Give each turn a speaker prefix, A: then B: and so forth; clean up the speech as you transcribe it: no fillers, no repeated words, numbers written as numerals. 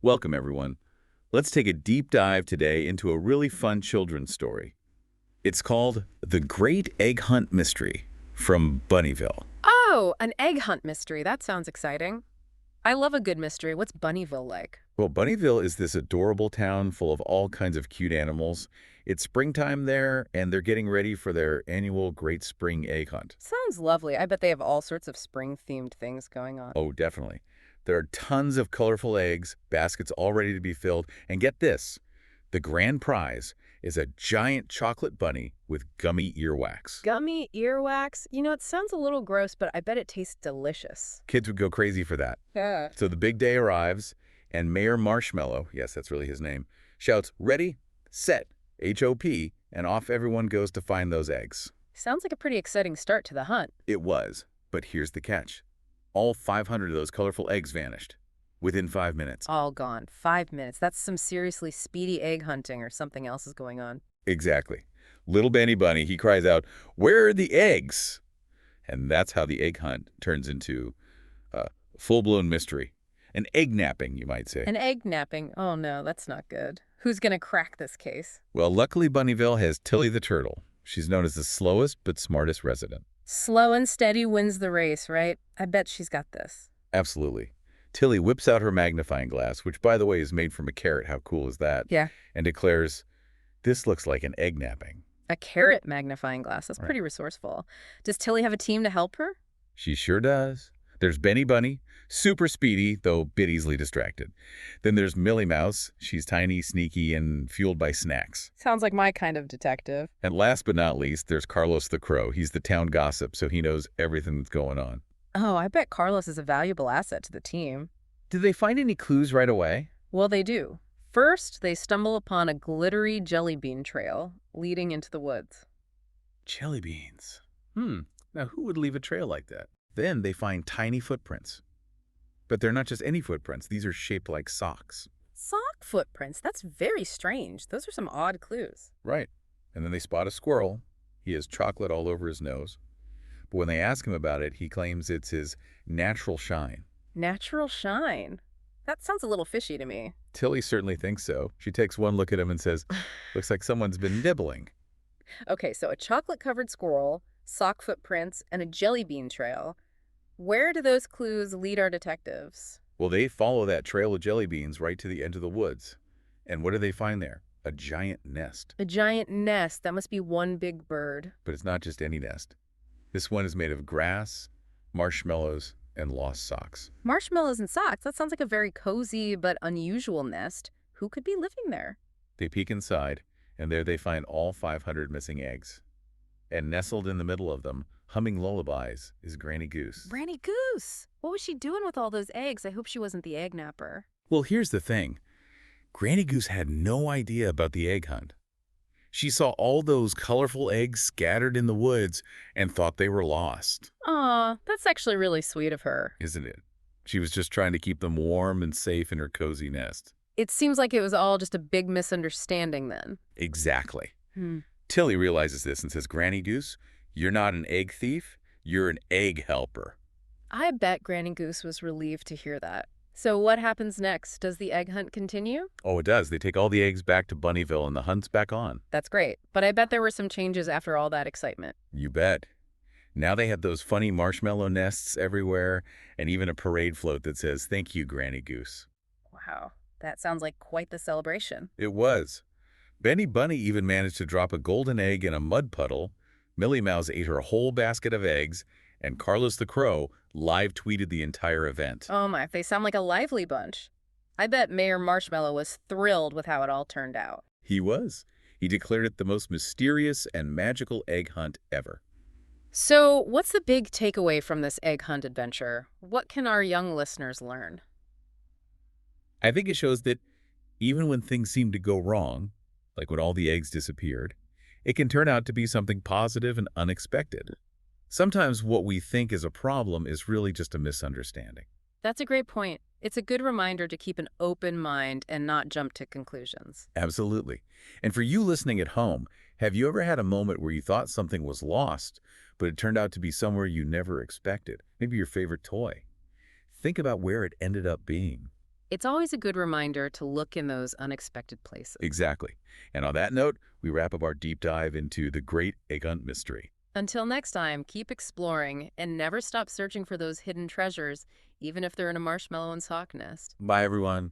A: Welcome, everyone. Let's take a deep dive today into a really fun children's story. It's called The Great Egg Hunt Mystery from Bunnyville.
B: Oh, an egg hunt mystery. That sounds exciting. I love a good mystery. What's Bunnyville like?
A: Well, Bunnyville is this adorable town full of all kinds of cute animals. It's springtime there, and they're getting ready for their annual Great Spring Egg Hunt.
B: Sounds lovely. I bet they have all sorts of spring-themed things going on.
A: Oh, definitely. There are tons of colorful eggs, baskets all ready to be filled, and get this, the grand prize is a giant chocolate bunny with gummy earwax.
B: Gummy earwax? It sounds a little gross, but I bet it tastes delicious.
A: Kids would go crazy for that.
B: Yeah.
A: So the big day arrives, and Mayor Marshmallow, yes, that's really his name, shouts, "Ready, set, HOP," and off everyone goes to find those eggs.
B: Sounds like a pretty exciting start to the hunt.
A: It was, but here's the catch. All 500 of those colorful eggs vanished within 5 minutes.
B: All gone. 5 minutes. That's some seriously speedy egg hunting or something else is going on.
A: Exactly. Little Benny Bunny, he cries out, "Where are the eggs?" And that's how the egg hunt turns into a full-blown mystery. An egg napping, you might say.
B: An egg napping? Oh no, that's not good. Who's gonna crack this case?
A: Well, luckily Bunnyville has Tilly the Turtle. She's known as the slowest but smartest resident.
B: Slow and steady wins the race, right? I bet she's got this.
A: Absolutely. Tilly whips out her magnifying glass, which, by the way, is made from a carrot. How cool is that?
B: Yeah.
A: And declares, "This looks like an egg napping."
B: A carrot magnifying glass. That's
A: Right.
B: pretty resourceful. Does Tilly have a team to help her?
A: She sure does. There's Benny Bunny, super speedy, though a bit easily distracted. Then there's Millie Mouse. She's tiny, sneaky, and fueled by snacks.
B: Sounds like my kind of detective.
A: And last but not least, there's Carlos the Crow. He's the town gossip, so he knows everything that's going on.
B: Oh, I bet Carlos is a valuable asset to the team.
A: Did they find any clues right away?
B: Well, they do. First, they stumble upon a glittery jelly bean trail leading into the woods.
A: Jelly beans. Now who would leave a trail like that? Then they find tiny footprints. But they're not just any footprints. These are shaped like socks.
B: Sock footprints? That's very strange. Those are some odd clues.
A: Right. And then they spot a squirrel. He has chocolate all over his nose. But when they ask him about it, he claims it's his natural shine.
B: Natural shine. That sounds a little fishy to me.
A: Tilly certainly thinks so. She takes one look at him and says, "Looks like someone's been nibbling."
B: Okay, so a chocolate-covered squirrel, sock footprints, and a jelly bean trail. Where do those clues lead our detectives?
A: Well, they follow that trail of jelly beans right to the end of the woods. And what do they find there? A giant nest.
B: A giant nest. That must be one big bird.
A: But it's not just any nest. This one is made of grass, marshmallows, and lost socks.
B: Marshmallows and socks. That sounds like a very cozy but unusual nest. Who could be living there?
A: They peek inside, and there they find all 500 missing eggs. And nestled in the middle of them, humming lullabies, is Granny Goose.
B: Granny Goose. What was she doing with all those eggs? I hope she wasn't the egg napper.
A: Well, here's the thing. Granny Goose had no idea about the egg hunt. She saw all those colorful eggs scattered in the woods and thought they were lost.
B: Aw, that's actually really sweet of her.
A: Isn't it? She was just trying to keep them warm and safe in her cozy nest.
B: It seems like it was all just a big misunderstanding then.
A: Exactly.
B: Hmm.
A: Tilly realizes this and says, "Granny Goose, you're not an egg thief, you're an egg helper."
B: I bet Granny Goose was relieved to hear that. So what happens next? Does the egg hunt continue?
A: Oh, it does. They take all the eggs back to Bunnyville and the hunt's back on.
B: That's great. But I bet there were some changes after all that excitement.
A: You bet. Now they have those funny marshmallow nests everywhere and even a parade float that says, "Thank you, Granny Goose."
B: Wow, that sounds like quite the celebration.
A: It was. Benny Bunny even managed to drop a golden egg in a mud puddle. Millie Mouse ate her whole basket of eggs, and Carlos the Crow live tweeted the entire event.
B: Oh my, they sound like a lively bunch. I bet Mayor Marshmallow was thrilled with how it all turned out.
A: He was. He declared it the most mysterious and magical egg hunt ever.
B: So what's the big takeaway from this egg hunt adventure? What can our young listeners learn?
A: I think it shows that even when things seem to go wrong, like when all the eggs disappeared, it can turn out to be something positive and unexpected. Sometimes what we think is a problem is really just a misunderstanding.
B: That's a great point. It's a good reminder to keep an open mind and not jump to conclusions.
A: Absolutely. And for you listening at home, have you ever had a moment where you thought something was lost, but it turned out to be somewhere you never expected? Maybe your favorite toy. Think about where it ended up being.
B: It's always a good reminder to look in those unexpected places.
A: Exactly. And on that note, we wrap up our deep dive into the great egg hunt mystery.
B: Until next time, keep exploring and never stop searching for those hidden treasures, even if they're in a marshmallow and sock nest.
A: Bye, everyone.